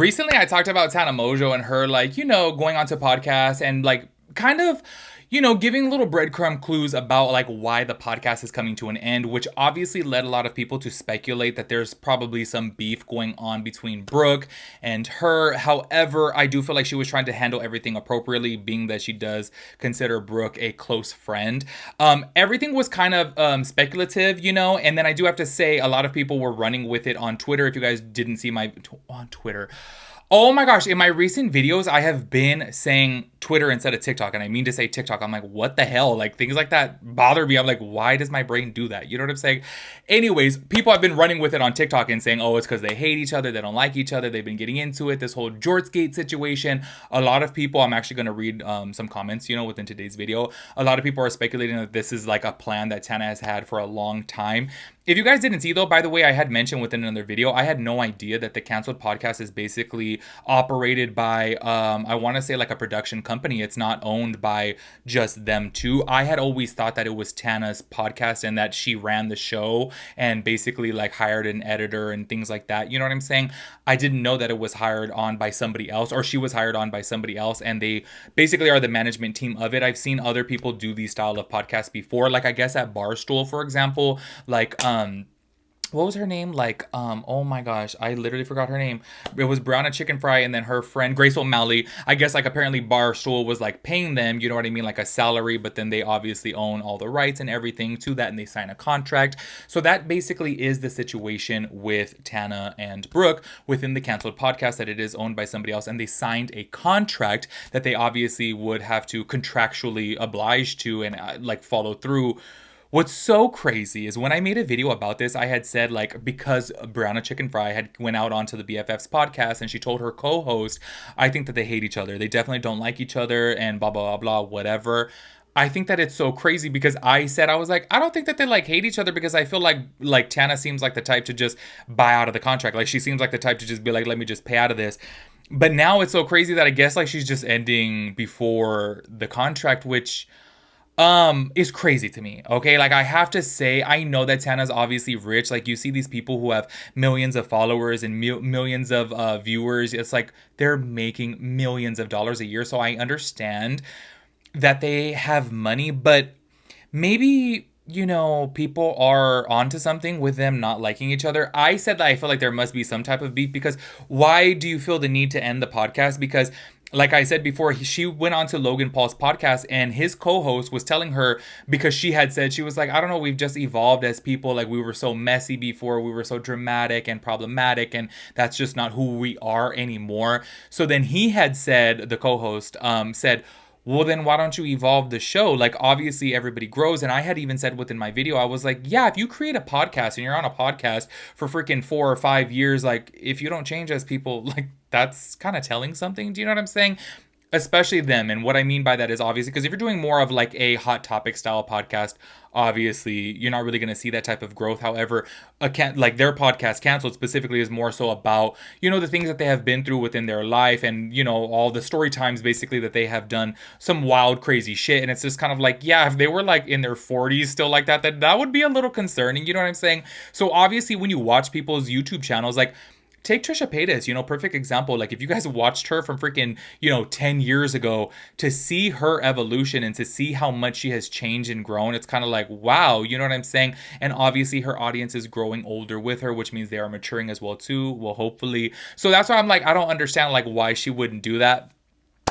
Recently, I talked about Tana Mongeau and her, like, going onto podcasts and, like, kind of, giving little breadcrumb clues about, like, why the podcast is coming to an end, which obviously led a lot of people to speculate that there's probably some beef going on between Brooke and her. However, I do feel like she was trying to handle everything appropriately, being that she does consider Brooke a close friend. Everything was kind of speculative, and then I do have to say a lot of people were running with it on Twitter. If you guys didn't see my on Twitter, oh my gosh, in my recent videos, I have been saying Twitter instead of TikTok, and I mean to say TikTok. I'm like, what the hell? Like, things like that bother me. I'm like, why does my brain do that? You know what I'm saying? Anyways, people have been running with it on TikTok and saying, oh, it's because they hate each other, they don't like each other, they've been getting into it, this whole Jortsgate situation. A lot of people, I'm actually going to read some comments, within today's video. A lot of people are speculating that this is like a plan that Tana has had for a long time. If you guys didn't see, though, by the way, I had mentioned within another video, I had no idea that the Canceled Podcast is basically operated by, I want to say, like a production company. It's not owned by just them two. I had always thought that it was Tana's podcast and that she ran the show and basically like hired an editor and things like that. You know what I'm saying? I didn't know that it was hired on by somebody else, or she was hired on by somebody else, and they basically are the management team of it. I've seen other people do these style of podcasts before, like I guess at Barstool, for example, like what was her name? Like, oh my gosh, I literally forgot her name. It was Brianna Chicken Fry, and then her friend Grace O'Malley. I guess like apparently Barstool was like paying them, you know what I mean, like a salary, but then they obviously own all the rights and everything to that, and they sign a contract. So that basically is the situation with Tana and Brooke within the Canceled Podcast, that it is owned by somebody else, and they signed a contract that they obviously would have to contractually oblige to and like follow through. What's so crazy is when I made a video about this, I had said, like, because Brianna Chicken Fry had went out onto the BFFs podcast and she told her co-host, I think that they hate each other. They definitely don't like each other and blah, blah, blah, blah, whatever. I think that it's so crazy because I said, I was like, I don't think that they like hate each other, because I feel like Tana seems like the type to just buy out of the contract. Like, she seems like the type to just be like, let me just pay out of this. But now it's so crazy that I guess like she's just ending before the contract, which is crazy to me. Okay, like I have to say, I know that Tana's obviously rich. Like, you see these people who have millions of followers and millions of viewers. It's like they're making millions of dollars a year. So I understand that they have money, but maybe, people are onto something with them not liking each other. I said that I feel like there must be some type of beef, because why do you feel the need to end the podcast? Because like I said before, she went on to Logan Paul's podcast, and his co-host was telling her, because she had said, she was like, I don't know, we've just evolved as people. Like, we were so messy before, we were so dramatic and problematic, and that's just not who we are anymore. So then he had said, the co-host said, well, then why don't you evolve the show? Like, obviously everybody grows. And I had even said within my video, I was like, yeah, if you create a podcast and you're on a podcast for freaking 4 or 5 years, like, if you don't change as people, like, that's kind of telling something. Do you know what I'm saying? Especially them. And what I mean by that is obviously, because if you're doing more of like a hot topic style podcast, obviously you're not really going to see that type of growth. However, like their podcast Canceled specifically is more so about, the things that they have been through within their life, and, all the story times basically that they have done some wild, crazy shit. And it's just kind of like, yeah, if they were like in their 40s still like that would be a little concerning. You know what I'm saying? So obviously when you watch people's YouTube channels, like, take Trisha Paytas, perfect example. Like, if you guys watched her from freaking, 10 years ago, to see her evolution and to see how much she has changed and grown, it's kind of like, wow, you know what I'm saying? And obviously her audience is growing older with her, which means they are maturing as well too. Well, hopefully. So that's why I'm like, I don't understand like why she wouldn't do that.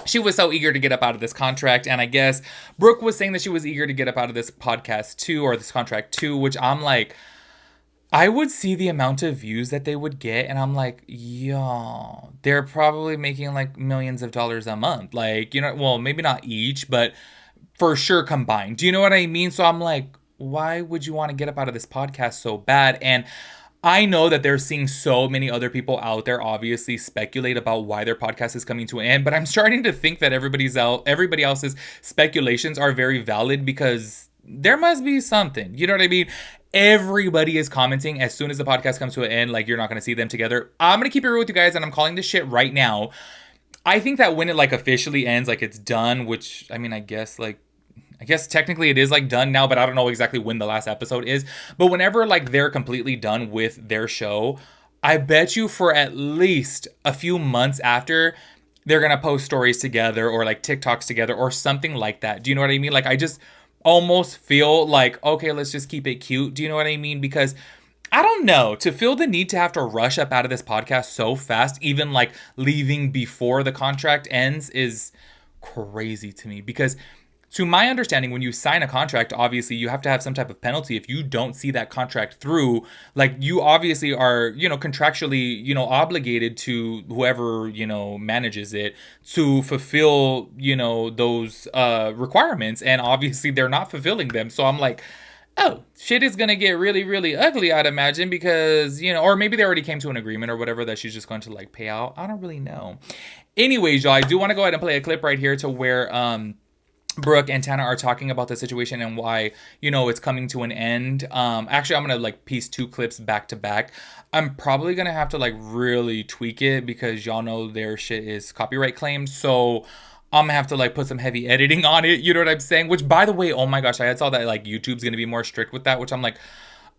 She was so eager to get up out of this contract, and I guess Brooke was saying that she was eager to get up out of this podcast too, or this contract too, which I'm like, I would see the amount of views that they would get, and I'm like, yo, they're probably making like millions of dollars a month. Like, well, maybe not each, but for sure combined. Do you know what I mean? So I'm like, why would you want to get up out of this podcast so bad? And I know that they're seeing so many other people out there obviously speculate about why their podcast is coming to an end, but I'm starting to think that everybody else's speculations are very valid, because there must be something. You know what I mean? Everybody is commenting as soon as the podcast comes to an end, like, you're not going to see them together. I'm going to keep it real with you guys, and I'm calling this shit right now. I think that when it like officially ends, like it's done, which, I mean, I guess technically it is like done now, but I don't know exactly when the last episode is. But whenever like they're completely done with their show, I bet you for at least a few months after, they're gonna post stories together or like TikToks together or something like that. Do you know what I mean? Like, I just almost feel like, okay, let's just keep it cute. Do you know what I mean? Because I don't know, to feel the need to have to rush up out of this podcast so fast, even like leaving before the contract ends, is crazy to me. Because to my understanding, when you sign a contract, obviously you have to have some type of penalty if you don't see that contract through. Like, you obviously are, contractually, obligated to whoever, manages it to fulfill, those requirements. And obviously they're not fulfilling them. So I'm like, oh, shit is gonna get really, really ugly, I'd imagine, because, or maybe they already came to an agreement or whatever that she's just going to like pay out. I don't really know. Anyways, y'all, I do want to go ahead and play a clip right here to where Brooke and Tana are talking about the situation and why, it's coming to an end. Actually, I'm going to like piece two clips back to back. I'm probably going to have to like really tweak it because y'all know their shit is copyright claimed. So I'm gonna have to like put some heavy editing on it. You know what I'm saying? Which, by the way, oh my gosh, I saw that like YouTube's going to be more strict with that, which I'm like,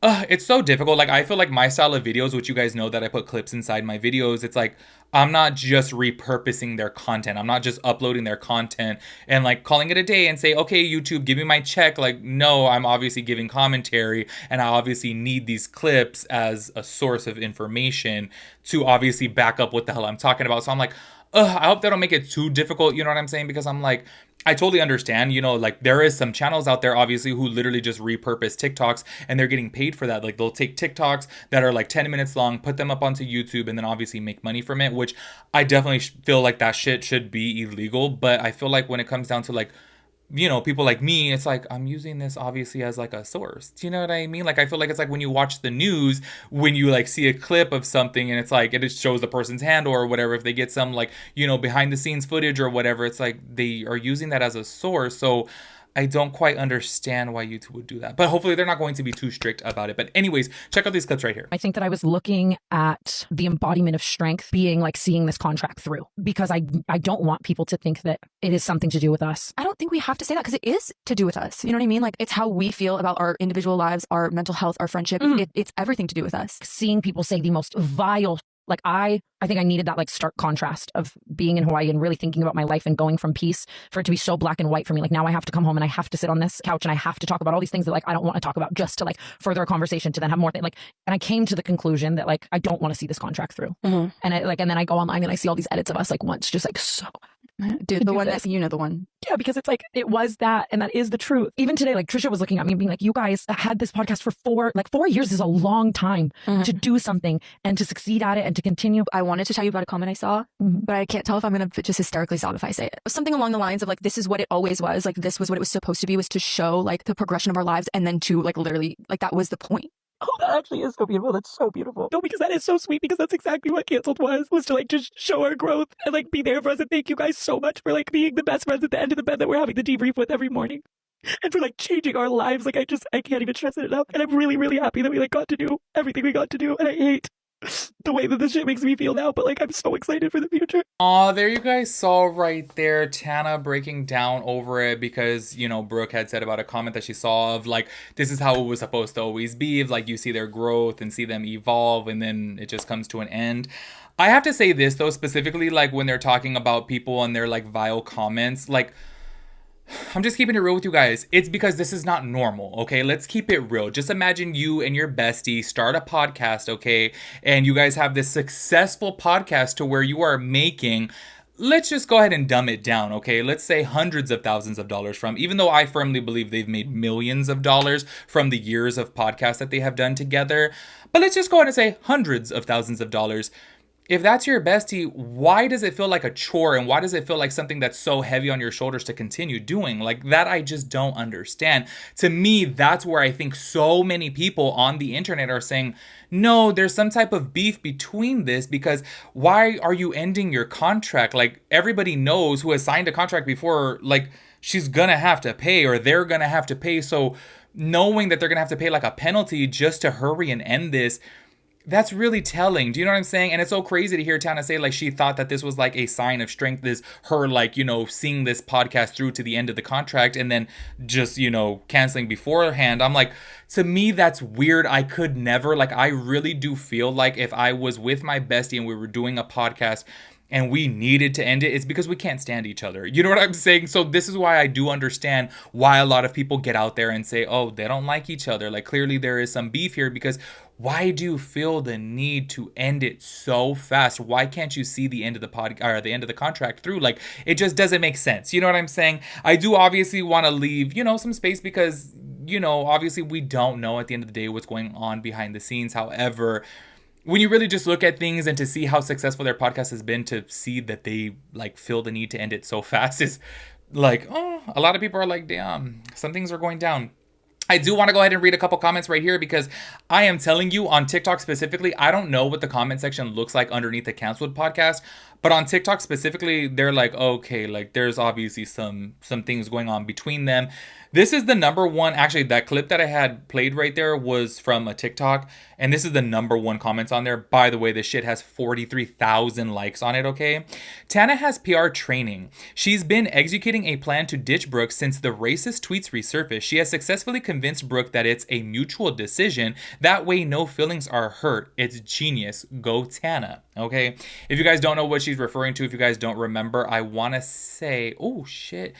it's so difficult. Like, I feel like my style of videos, which you guys know that I put clips inside my videos, it's like, I'm not just repurposing their content. I'm not just uploading their content and like calling it a day and say, okay, YouTube, give me my check. Like, no, I'm obviously giving commentary and I obviously need these clips as a source of information to obviously back up what the hell I'm talking about. So I'm like, I hope they don't make it too difficult. You know what I'm saying? Because I'm like, I totally understand, like there is some channels out there, obviously, who literally just repurpose TikToks and they're getting paid for that. Like, they'll take TikToks that are like 10 minutes long, put them up onto YouTube, and then obviously make money from it, which I definitely feel like that shit should be illegal. But I feel like when it comes down to like, people like me, it's like, I'm using this obviously as like a source. Do you know what I mean? Like, I feel like it's like when you watch the news, when you like see a clip of something and it's like, it just shows the person's handle or whatever. If they get some like, behind the scenes footage or whatever, it's like they are using that as a source. So I don't quite understand why YouTube would do that. But hopefully they're not going to be too strict about it. But anyways, check out these clips right here. I think that I was looking at the embodiment of strength being like seeing this contract through, because I don't want people to think that it is something to do with us. I don't think we have to say that because it is to do with us. You know what I mean? Like, it's how we feel about our individual lives, our mental health, our friendship. It's everything to do with us. Seeing people say the most vile, like I think I needed that like stark contrast of being in Hawaii and really thinking about my life and going from peace for it to be so black and white for me. Like, now I have to come home and I have to sit on this couch and I have to talk about all these things that like I don't want to talk about, just to like further a conversation to then have more things. Like, and I came to the conclusion that like I don't want to see this contract through. And and then I go online and I see all these edits of us like once, just like, so dude, the one that the one. Yeah, because it's like, it was that, and that is the truth. Even today, like Trisha was looking at me and being like, you guys had this podcast for 4 years is a long time to do something and to succeed at it and to continue. I wanted to tell you about a comment I saw, but I can't tell if I'm going to just hysterically sob if I say it. Something along the lines of like, this is what it always was. Like, this was what it was supposed to be, was to show like the progression of our lives. And then to like, literally, like, that was the point. Oh, that actually is so beautiful. That's so beautiful. No, because that is so sweet, because that's exactly what Canceled was to like just show our growth and like be there for us. And thank you guys so much for like being the best friends at the end of the bed that we're having the debrief with every morning. And for like changing our lives. Like, I can't even stress it enough. And I'm really, really happy that we like got to do everything we got to do. And I hate the way that this shit makes me feel now, but like I'm so excited for the future. Oh, there you guys saw right there Tana breaking down over it, because Brooke had said about a comment that she saw of like, this is how it was supposed to always be, of like you see their growth and see them evolve and then it just comes to an end. I have to say this though, specifically like when they're talking about people and their like vile comments, like, I'm just keeping it real with you guys. It's because this is not normal, okay? Let's keep it real. Just imagine you and your bestie start a podcast, okay? And you guys have this successful podcast to where you are making, let's just go ahead and dumb it down, okay? Let's say hundreds of thousands of dollars from, even though I firmly believe they've made millions of dollars from the years of podcasts that they have done together. But let's just go ahead and say hundreds of thousands of dollars. If that's your bestie, why does it feel like a chore, and why does it feel like something that's so heavy on your shoulders to continue doing? Like, that I just don't understand. To me, that's where I think so many people on the internet are saying, no, there's some type of beef between this, because why are you ending your contract? Like, everybody knows who has signed a contract before, like, she's gonna have to pay, or they're gonna have to pay. So knowing that they're gonna have to pay like a penalty just to hurry and end this, That's really telling. Do you know what I'm saying? And it's so crazy to hear Tana say like she thought that this was like a sign of strength, is her like, seeing this podcast through to the end of the contract and then just, canceling beforehand. I'm like, to me, that's weird. I could never, like, I really do feel like if I was with my bestie and we were doing a podcast and we needed to end it, it's because we can't stand each other. You know what I'm saying? So this is why I do understand why a lot of people get out there and say, oh, they don't like each other. Like, clearly there is some beef here, because why do you feel the need to end it so fast? Why can't you see the end of the or the end of the contract through? Like, it just doesn't make sense. You know what I'm saying? I do obviously want to leave, some space, because, obviously we don't know at the end of the day what's going on behind the scenes. However, when you really just look at things and to see how successful their podcast has been, to see that they like feel the need to end it so fast is like, oh, a lot of people are like, damn, some things are going down. I do want to go ahead and read a couple comments right here, because I am telling you, on TikTok specifically, I don't know what the comment section looks like underneath the Canceled podcast, but on TikTok specifically, they're like, okay, like there's obviously some things going on between them. This is the number one, actually that clip that I had played right there was from a TikTok, and this is the number one comments on there. By the way, this shit has 43,000 likes on it, okay? Tana has PR training. She's been executing a plan to ditch Brooke since the racist tweets resurfaced. She has successfully convinced Brooke that it's a mutual decision. That way, no feelings are hurt. It's genius. Go Tana, okay? If you guys don't know what she's referring to, if you guys don't remember, I want to say, oh shit.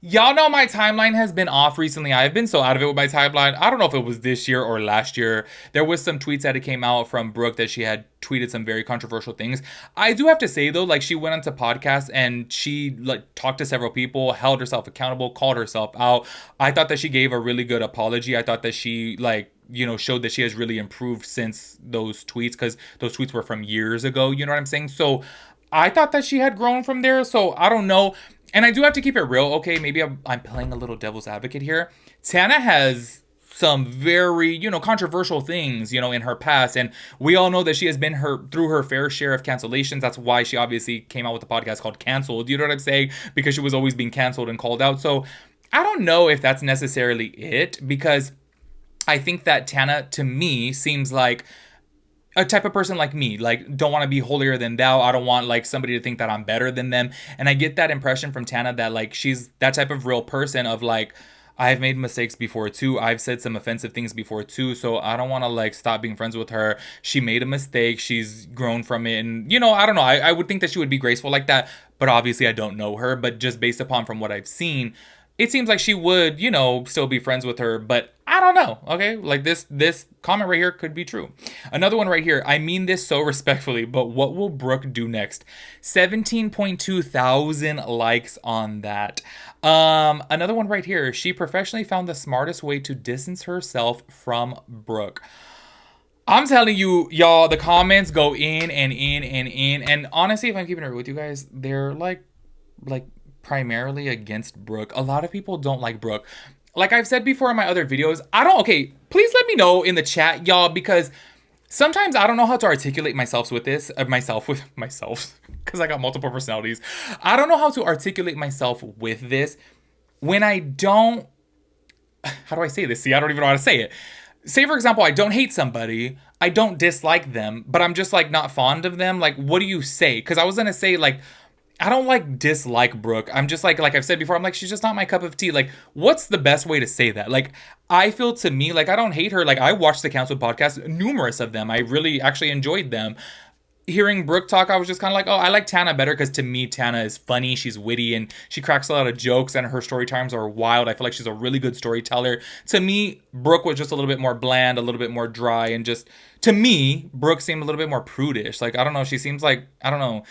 Y'all know my timeline has been off recently. I've been so out of it with my timeline. I don't know if it was this year or last year. There was some tweets that came out from Brooke that she had tweeted some very controversial things. I do have to say though, like she went onto podcasts and she like talked to several people, held herself accountable, called herself out. I thought that she gave a really good apology. I thought that she showed that she has really improved since those tweets, because those tweets were from years ago. You know what I'm saying? So I thought that she had grown from there. So I don't know. And I do have to keep it real. Okay, maybe I'm playing a little devil's advocate here. Tana has some very, controversial things, in her past. And we all know that she has been through her fair share of cancellations. That's why she obviously came out with a podcast called Canceled. You know what I'm saying? Because she was always being canceled and called out. So I don't know if that's necessarily it, because I think that Tana, to me, seems like a type of person like me, like don't want to be holier than thou. I don't want like somebody to think that I'm better than them. And I get that impression from Tana that like she's that type of real person of like, I've made mistakes before too. I've said some offensive things before too. So I don't want to like stop being friends with her. She made a mistake. She's grown from it. And I don't know. I would think that she would be graceful like that, but obviously I don't know her. But just based upon from what I've seen, it seems like she would, still be friends with her, but I don't know. Okay. Like this comment right here could be true. Another one right here. I mean this so respectfully, but what will Brooke do next? 17.2 thousand likes on that. Another one right here. She professionally found the smartest way to distance herself from Brooke. I'm telling you, y'all, the comments go in and in and in. And honestly, if I'm keeping it real with you guys, they're like primarily against Brooke. A lot of people don't like Brooke. Like I've said before in my other videos, please let me know in the chat, y'all, because sometimes I don't know how to articulate myself with this, because I got multiple personalities. I don't know how to articulate myself with this when I don't, how do I say this? See, I don't even know how to say it. Say, for example, I don't hate somebody, I don't dislike them, but I'm just like not fond of them. Like, what do you say? Because I was going to say like, I don't like dislike Brooke. I'm just like I've said before, I'm like, she's just not my cup of tea. Like, what's the best way to say that? Like, I feel to me, like, I don't hate her. Like, I watched the Canceled podcast, numerous of them. I really actually enjoyed them. Hearing Brooke talk, I was just kind of like, oh, I like Tana better, because to me, Tana is funny, she's witty, and she cracks a lot of jokes, and her story times are wild. I feel like she's a really good storyteller. To me, Brooke was just a little bit more bland, a little bit more dry, and just, to me, Brooke seemed a little bit more prudish. Like, I don't know, she seems like, I don't know,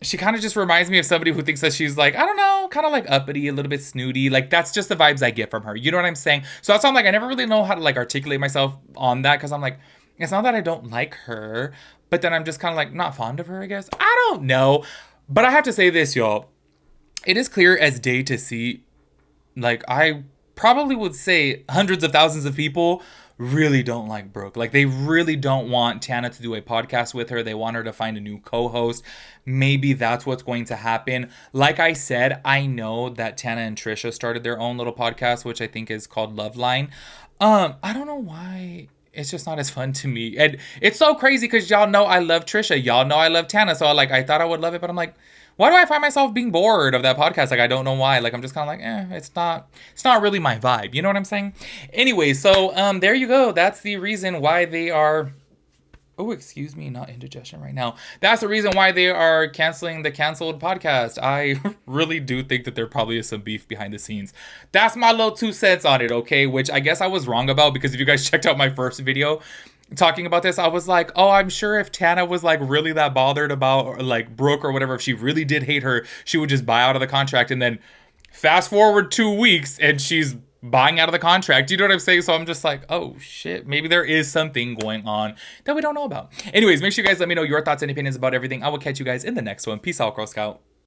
she kind of just reminds me of somebody who thinks that she's like, I don't know, kind of like uppity, a little bit snooty. Like, that's just the vibes I get from her. You know what I'm saying? So that's why I'm like, I never really know how to like articulate myself on that, because I'm like, it's not that I don't like her, but then I'm just kind of like not fond of her, I guess. I don't know. But I have to say this, y'all. It is clear as day to see, like, I probably would say hundreds of thousands of people really don't like Brooke. Like, they really don't want Tana to do a podcast with her. They want her to find a new co-host. Maybe that's what's going to happen. Like I said, I know that Tana and Trisha started their own little podcast, which I think is called Loveline. I don't know why it's just not as fun to me. And it's so crazy because y'all know I love Trisha. Y'all know I love Tana. So like I thought I would love it, but I'm like, why do I find myself being bored of that podcast? Like I don't know why. Like I'm just kind of like, it's not really my vibe. You know what I'm saying? Anyway, so there you go. That's the reason why they are. Oh, excuse me, not indigestion right now. That's the reason why they are canceling the canceled podcast. I really do think that there probably is some beef behind the scenes. That's my little 2 cents on it, okay? Which I guess I was wrong about, because if you guys checked out my first video talking about this, I was like, oh, I'm sure if Tana was like really that bothered about like Brooke or whatever, if she really did hate her, she would just buy out of the contract. And then fast forward 2 weeks and she's buying out of the contract. You know what I'm saying? So I'm just like, oh shit, maybe there is something going on that we don't know about. Anyways, make sure you guys let me know your thoughts and opinions about everything. I will catch you guys in the next one. Peace out, Girl Scout.